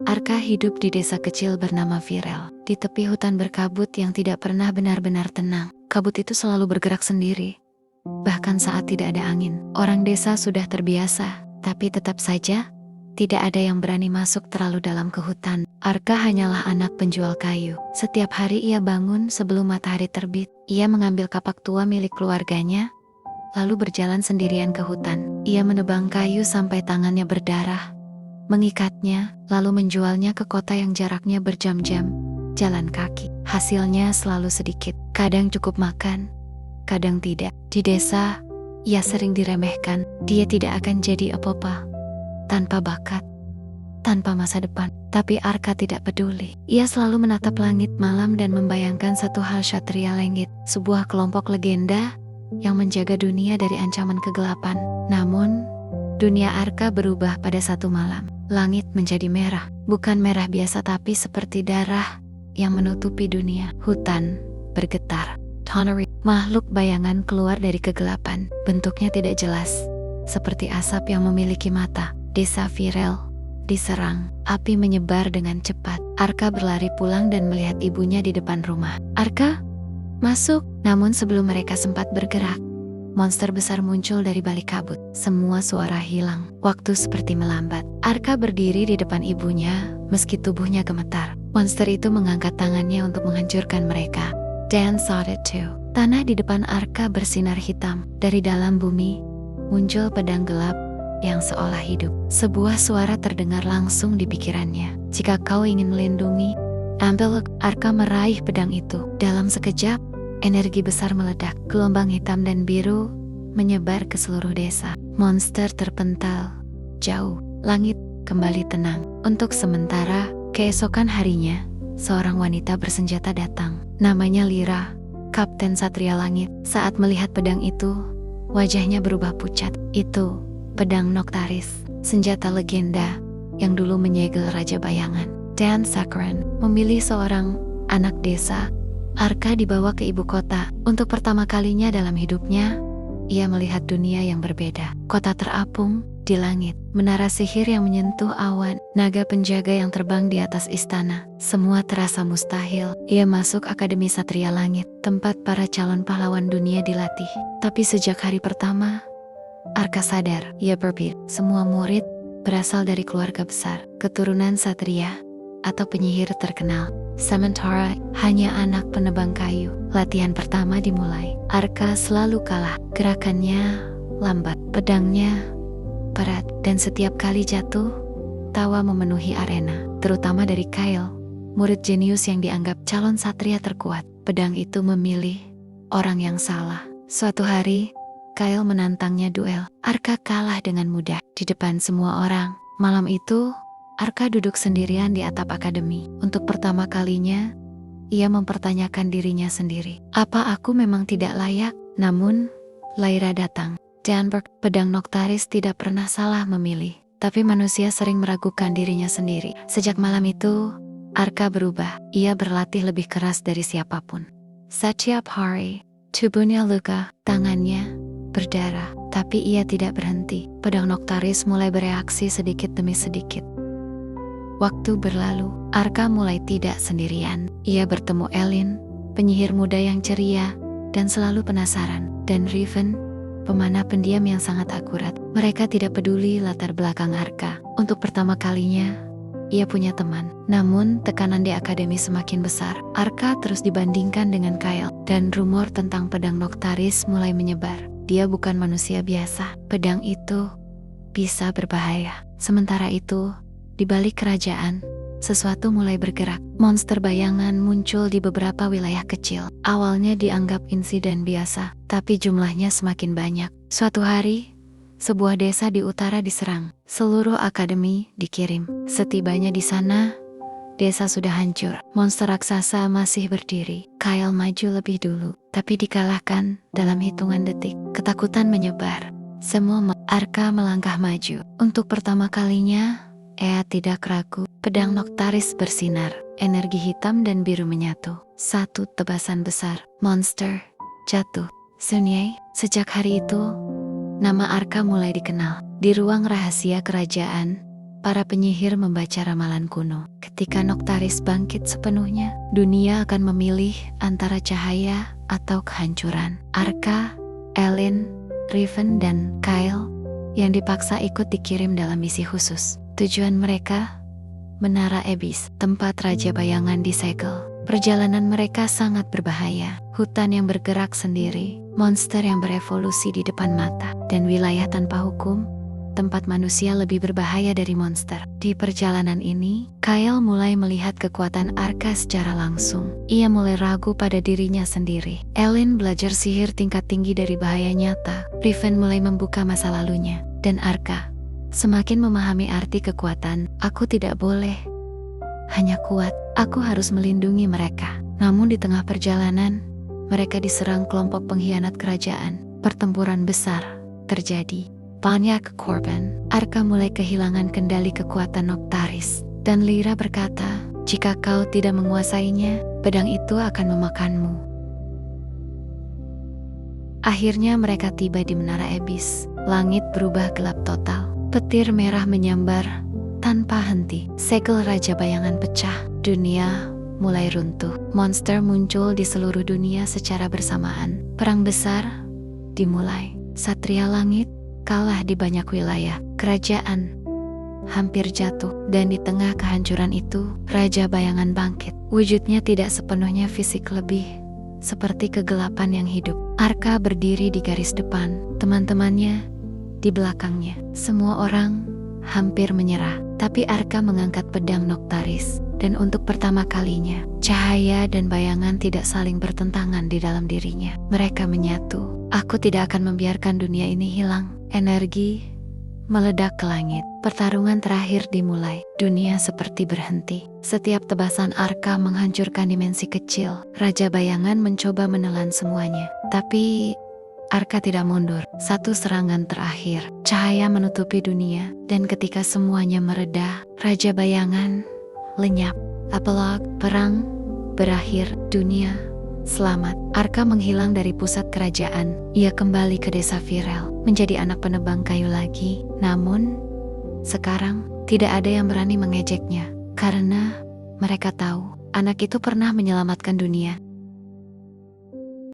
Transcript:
Arka hidup di desa kecil bernama Virel, di tepi hutan berkabut yang tidak pernah benar-benar tenang. Kabut itu selalu bergerak sendiri, bahkan saat tidak ada angin. Orang desa sudah terbiasa, tapi tetap saja tidak ada yang berani masuk terlalu dalam ke hutan. Arka hanyalah anak penjual kayu. Setiap hari ia bangun sebelum matahari terbit. Ia mengambil kapak tua milik keluarganya, lalu berjalan sendirian ke hutan. Ia menebang kayu sampai tangannya berdarah, mengikatnya, lalu menjualnya ke kota yang jaraknya berjam-jam jalan kaki. Hasilnya selalu sedikit, kadang cukup makan, kadang tidak. Di desa, ia sering diremehkan. Dia tidak akan jadi apa-apa, tanpa bakat, tanpa masa depan. Tapi Arka tidak peduli. Ia selalu menatap langit malam dan membayangkan satu hal: Ksatria Langit, sebuah kelompok legenda yang menjaga dunia dari ancaman kegelapan. Namun, dunia Arka berubah pada satu malam. Langit menjadi merah, bukan merah biasa tapi seperti darah yang menutupi dunia. Hutan bergetar. Tonnery, makhluk bayangan keluar dari kegelapan. Bentuknya tidak jelas, seperti asap yang memiliki mata. Desa Virel diserang. Api menyebar dengan cepat. Arka berlari pulang dan melihat ibunya di depan rumah. "Arka, masuk!" Namun sebelum mereka sempat bergerak, monster besar muncul dari balik kabut. Semua suara hilang. Waktu seperti melambat. Arka berdiri di depan ibunya, meski tubuhnya gemetar. Monster itu mengangkat tangannya untuk menghancurkan mereka. Dan saw it too. Tanah di depan Arka bersinar hitam. Dari dalam bumi muncul pedang gelap yang seolah hidup. Sebuah suara terdengar langsung di pikirannya. "Jika kau ingin melindungi, ambil." Arka meraih pedang itu. Dalam sekejap, energi besar meledak. Gelombang hitam dan biru menyebar ke seluruh desa. Monster terpental jauh. Langit kembali tenang. Untuk sementara, keesokan harinya, seorang wanita bersenjata datang. Namanya Lyra, Kapten Satria Langit. Saat melihat pedang itu, wajahnya berubah pucat. Itu pedang Noctaris, senjata legenda yang dulu menyegel Raja Bayangan. Dan Sakran memilih seorang anak desa. Arka dibawa ke ibu kota. Untuk pertama kalinya dalam hidupnya, ia melihat dunia yang berbeda. Kota terapung di langit, menara sihir yang menyentuh awan, naga penjaga yang terbang di atas istana. Semua terasa mustahil. Ia masuk Akademi Satria Langit, tempat para calon pahlawan dunia dilatih. Tapi sejak hari pertama, Arka sadar, ia berbeda. Semua murid berasal dari keluarga besar, keturunan satria atau penyihir terkenal. Sementara hanya anak penebang kayu. Latihan pertama dimulai. Arka selalu kalah. Gerakannya lambat, pedangnya berat, dan setiap kali jatuh, tawa memenuhi arena. Terutama dari Kyle, murid jenius yang dianggap calon satria terkuat. Pedang itu memilih orang yang salah. Suatu hari, Kyle menantangnya duel. Arka kalah dengan mudah di depan semua orang. Malam itu, Arka duduk sendirian di atap akademi. Untuk pertama kalinya, ia mempertanyakan dirinya sendiri. Apa aku memang tidak layak? Namun, Lyra datang. Dan pedang Noctaris tidak pernah salah memilih. Tapi manusia sering meragukan dirinya sendiri. Sejak malam itu, Arka berubah. Ia berlatih lebih keras dari siapapun. Setiap hari, tubuhnya luka, tangannya berdarah, tapi ia tidak berhenti. Pedang Noctaris mulai bereaksi sedikit demi sedikit. Waktu berlalu, Arka mulai tidak sendirian. Ia bertemu Elin, penyihir muda yang ceria dan selalu penasaran, dan Riven, pemanah pendiam yang sangat akurat. Mereka tidak peduli latar belakang Arka. Untuk pertama kalinya, ia punya teman. Namun, tekanan di akademi semakin besar. Arka terus dibandingkan dengan Kyle, dan rumor tentang pedang Noctaris mulai menyebar. Dia bukan manusia biasa. Pedang itu bisa berbahaya. Sementara itu, di balik kerajaan, sesuatu mulai bergerak. Monster bayangan muncul di beberapa wilayah kecil. Awalnya dianggap insiden biasa, tapi jumlahnya semakin banyak. Suatu hari, sebuah desa di utara diserang. Seluruh akademi dikirim. Setibanya di sana, desa sudah hancur. Monster raksasa masih berdiri. Kyle maju lebih dulu, tapi dikalahkan dalam hitungan detik. Ketakutan menyebar. Arka melangkah maju. Untuk pertama kalinya, ia tidak ragu. Pedang Noctaris bersinar. Energi hitam dan biru menyatu. Satu tebasan besar. Monster jatuh. Sunye. Sejak hari itu, nama Arka mulai dikenal. Di ruang rahasia kerajaan, para penyihir membaca ramalan kuno. Ketika Noctaris bangkit sepenuhnya, dunia akan memilih antara cahaya atau kehancuran. Arka, Elin, Riven, dan Kyle yang dipaksa ikut dikirim dalam misi khusus. Tujuan mereka, Menara Abyss, tempat Raja Bayangan disegel. Perjalanan mereka sangat berbahaya. Hutan yang bergerak sendiri, monster yang berevolusi di depan mata, dan wilayah tanpa hukum, tempat manusia lebih berbahaya dari monster. Di perjalanan ini, Kyle mulai melihat kekuatan Arka secara langsung. Ia mulai ragu pada dirinya sendiri. Elin belajar sihir tingkat tinggi dari bahaya nyata. Riven mulai membuka masa lalunya. Dan Arka semakin memahami arti kekuatan. Aku tidak boleh hanya kuat, aku harus melindungi mereka. Namun di tengah perjalanan, mereka diserang kelompok pengkhianat kerajaan. Pertempuran besar terjadi. Banyak korban. Arka mulai kehilangan kendali kekuatan Noctaris. Dan Lyra berkata, jika kau tidak menguasainya, pedang itu akan memakanmu. Akhirnya mereka tiba di Menara Abyss. Langit berubah gelap total. Petir merah menyambar tanpa henti. Segel Raja Bayangan pecah. Dunia mulai runtuh. Monster muncul di seluruh dunia secara bersamaan. Perang besar dimulai. Satria Langit kalah di banyak wilayah. Kerajaan hampir jatuh. Dan di tengah kehancuran itu, Raja Bayangan bangkit. Wujudnya tidak sepenuhnya fisik, lebih seperti kegelapan yang hidup. Arka berdiri di garis depan. Teman-temannya di belakangnya. Semua orang hampir menyerah. Tapi Arka mengangkat pedang Noctaris. Dan untuk pertama kalinya, cahaya dan bayangan tidak saling bertentangan di dalam dirinya. Mereka menyatu. Aku tidak akan membiarkan dunia ini hilang. Energi meledak ke langit. Pertarungan terakhir dimulai. Dunia seperti berhenti. Setiap tebasan Arka menghancurkan dimensi kecil. Raja Bayangan mencoba menelan semuanya. Tapi Arka tidak mundur. Satu serangan terakhir. Cahaya menutupi dunia. Dan ketika semuanya mereda, Raja Bayangan lenyap. Epilog, perang berakhir. Dunia selamat. Arka menghilang dari pusat kerajaan. Ia kembali ke desa Virel, menjadi anak penebang kayu lagi. Namun, sekarang tidak ada yang berani mengejeknya. Karena mereka tahu, anak itu pernah menyelamatkan dunia.